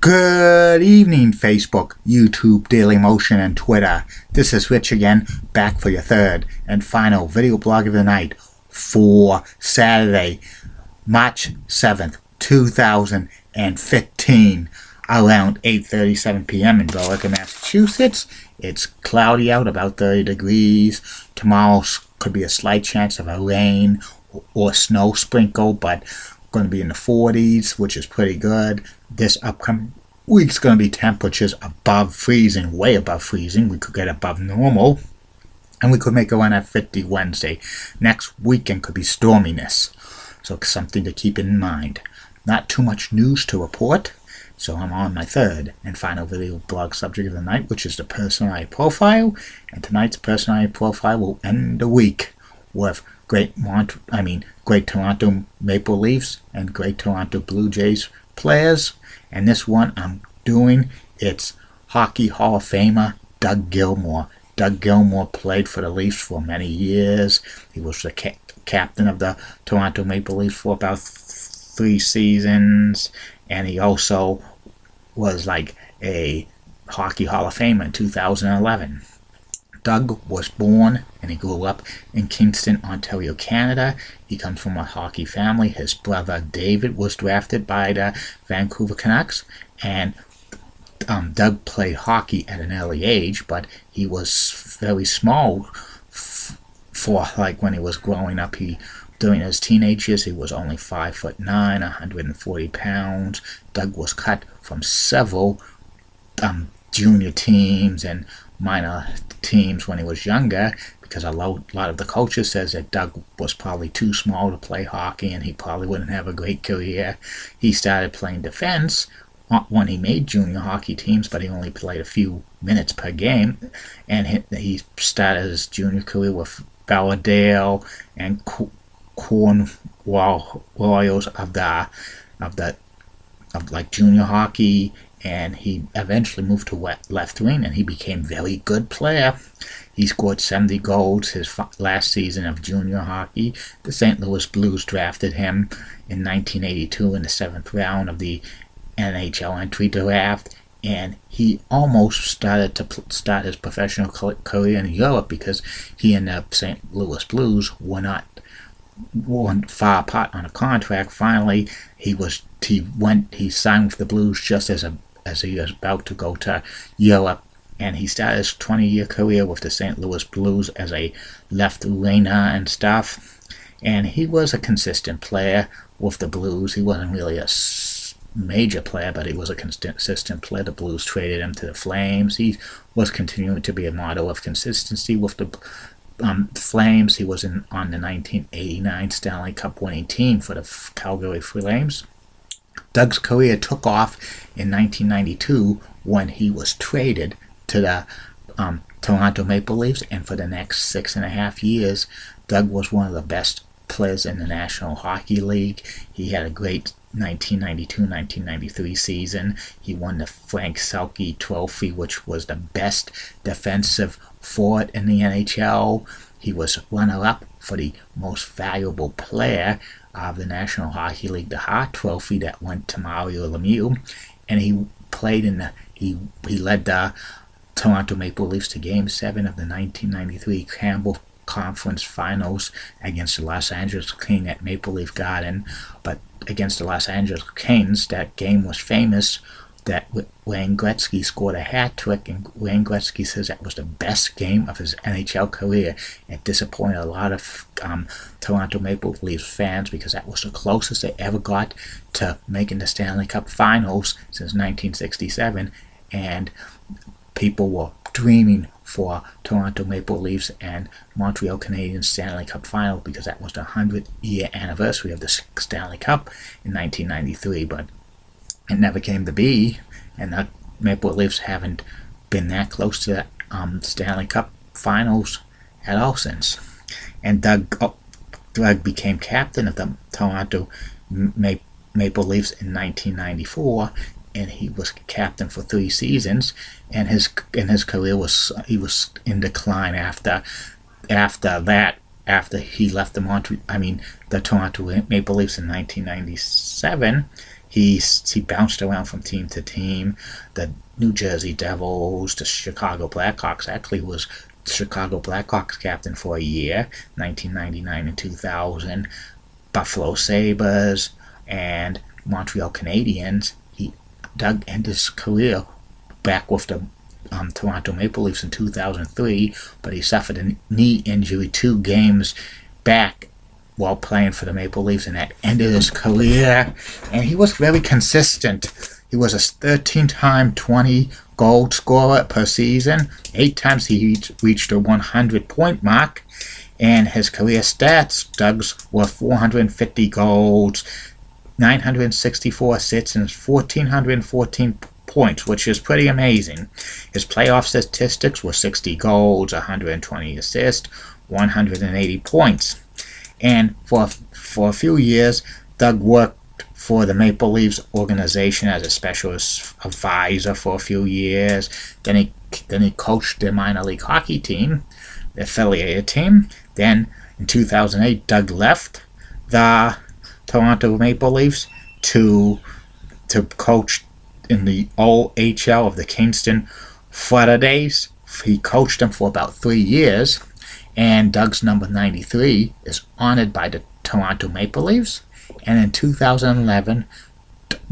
Good evening, Facebook, YouTube, Daily Motion, and Twitter. This is Rich again, back for your third and final video blog of the night for Saturday, March 7th, 2015, around 8:37 p.m. in Billerica, Massachusetts. It's cloudy out, about 30 degrees. Tomorrow could be a slight chance of a rain or snow sprinkle, but going to be in the 40s, which is pretty good. This upcoming week's going to be temperatures above freezing, way above freezing. We could get above normal, and we could make a run at 50 Wednesday. Next weekend could be storminess, so something to keep in mind. Not too much news to report, so I'm on my third and final video blog subject of the night, which is the personality profile. And tonight's personality profile will end the week with great Toronto Maple Leafs and great Toronto Blue Jays players. And this one I'm doing, it's Hockey Hall of Famer Doug Gilmour. Doug Gilmour played for the Leafs for many years. He was the captain of the Toronto Maple Leafs for about 3 seasons, and he also was like a Hockey Hall of Famer in 2011. Doug was born and he grew up in Kingston, Ontario, Canada. He comes from a hockey family. His brother David was drafted by the Vancouver Canucks, and Doug played hockey at an early age, but he was very small for like when he was growing up. During his teenage years, he was only 5'9", 140 pounds. Doug was cut from several junior teams and minor teams when he was younger, because a lot of the coaches says that Doug was probably too small to play hockey and he probably wouldn't have a great career. He started playing defense when he made junior hockey teams, but he only played a few minutes per game, and he started his junior career with Belledale and Cornwall Royals of like junior hockey. And he eventually moved to left wing, and he became a very good player. He scored 70 goals his last season of junior hockey. The St. Louis Blues drafted him in 1982 in the 7th round of the NHL entry draft, and he almost started to start his professional career in Europe, because he and the St. Louis Blues weren't far apart on a contract. Finally, he signed with the Blues just as he was about to go to Europe, and he started his 20-year career with the St. Louis Blues as a left winger and stuff. And he was a consistent player with the Blues. He wasn't really a major player, but he was a consistent player. The Blues traded him to the Flames. He was continuing to be a model of consistency with the Flames. He was on the 1989 Stanley Cup winning team for the Calgary Flames. Doug's career took off in 1992 when he was traded to the Toronto Maple Leafs, and for the next 6.5 years, Doug was one of the best players in the National Hockey League. He had a great 1992-1993 season. He won the Frank Selke Trophy, which was the best defensive forward in the NHL. He was runner-up for the most valuable player of the National Hockey League, the Hart Trophy, that went to Mario Lemieux. And he played he led the Toronto Maple Leafs to Game 7 of the 1993 Campbell Conference Finals against the Los Angeles Kings at Maple Leaf Garden. But against the Los Angeles Kings, that game was famous that Wayne Gretzky scored a hat trick, and Wayne Gretzky says that was the best game of his NHL career. It disappointed a lot of Toronto Maple Leafs fans, because that was the closest they ever got to making the Stanley Cup Finals since 1967, and people were dreaming for Toronto Maple Leafs and Montreal Canadiens Stanley Cup Final, because that was the 100th-year anniversary of the Stanley Cup in 1993, but it never came to be, and the Maple Leafs haven't been that close to the Stanley Cup Finals at all since. And Doug became captain of the Toronto Maple Leafs in 1994, and he was captain for 3 seasons. And his career was in decline after that. After he left the Toronto Maple Leafs in 1997. He bounced around from team to team. The New Jersey Devils, the Chicago Blackhawks, actually was Chicago Blackhawks captain for a year, 1999 and 2000. Buffalo Sabres and Montreal Canadiens. Doug ended his career back with the Toronto Maple Leafs in 2003, but he suffered a knee injury 2 games back while playing for the Maple Leafs, and that ended his career. And he was very consistent. He was a 13-time 20-goal scorer per season. 8 times he reached the 100-point mark. And his career stats, Doug's, were 450 goals, 964 assists, and 1,414 points, which is pretty amazing. His playoff statistics were 60 goals, 120 assists, 180 points. And for a few years, Doug worked for the Maple Leafs organization as a special advisor for a few years. Then he coached their minor league hockey team, the affiliated team. Then in 2008, Doug left the Toronto Maple Leafs to coach in the OHL of the Kingston Flutter. He coached them for about 3 years, and Doug's number 93 is honored by the Toronto Maple Leafs. And in 2011,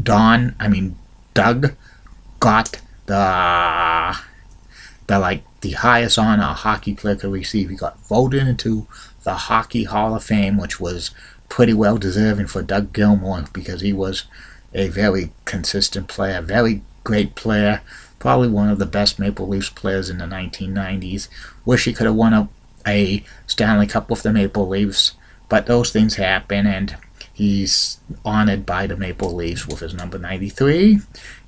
Doug got the highest honor a hockey player could receive. He got voted into the Hockey Hall of Fame, which was pretty well deserving for Doug Gilmour, because he was a very consistent player, very great player, probably one of the best Maple Leafs players in the 1990s. Wish he could have won a Stanley Cup with the Maple Leafs, but those things happen, and he's honored by the Maple Leafs with his number 93,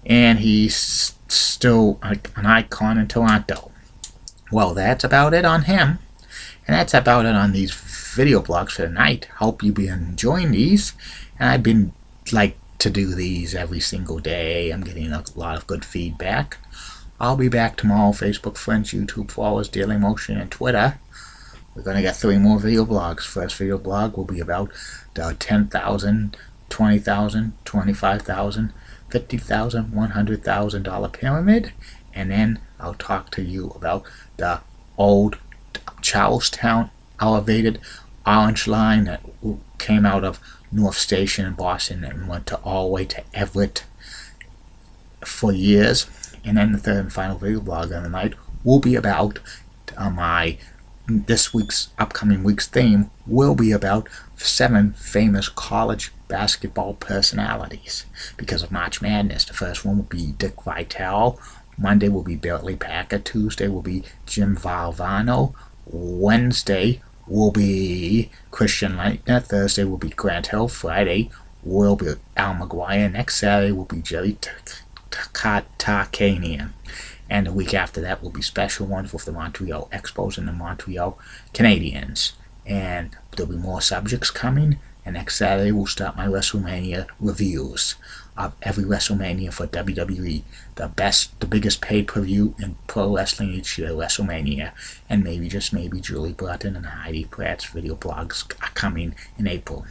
and he's still an icon in Toronto. Well, that's about it on him, and that's about it on these video blogs for tonight. Hope you've been enjoying these, and I've been to do these every single day. I'm getting a lot of good feedback. I'll be back tomorrow. Facebook friends, YouTube followers, Daily Motion, and Twitter. We're going to get 3 more video blogs. First video blog will be about the $10,000, $20,000, $25,000, $50,000, $100,000 pyramid. And then I'll talk to you about the old Charlestown elevated orange line that came out of North Station in Boston and went all the way to Everett for years. And then the third and final video blog on the night will be about this upcoming week's theme will be about 7 famous college basketball personalities because of March Madness. The first one will be Dick Vitale. Monday will be Bartley Packer. Tuesday will be Jim Valvano. Wednesday will be Christian Leitner. Thursday will be Grant Hill. Friday will be Al McGuire. Next Saturday will be Jerry Tarkanian. And the week after that will be special ones with the Montreal Expos and the Montreal Canadiens. And there'll be more subjects coming. And next Saturday we'll start my WrestleMania reviews of every WrestleMania for WWE. The biggest pay-per-view in pro wrestling each year, WrestleMania. And maybe, just maybe, Julie Button and Heidi Pratt's video blogs are coming in April.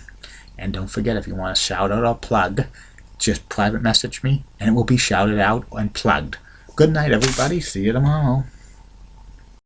And don't forget, if you want to shout out or plug, just private message me and it will be shouted out and plugged. Good night, everybody. See you tomorrow.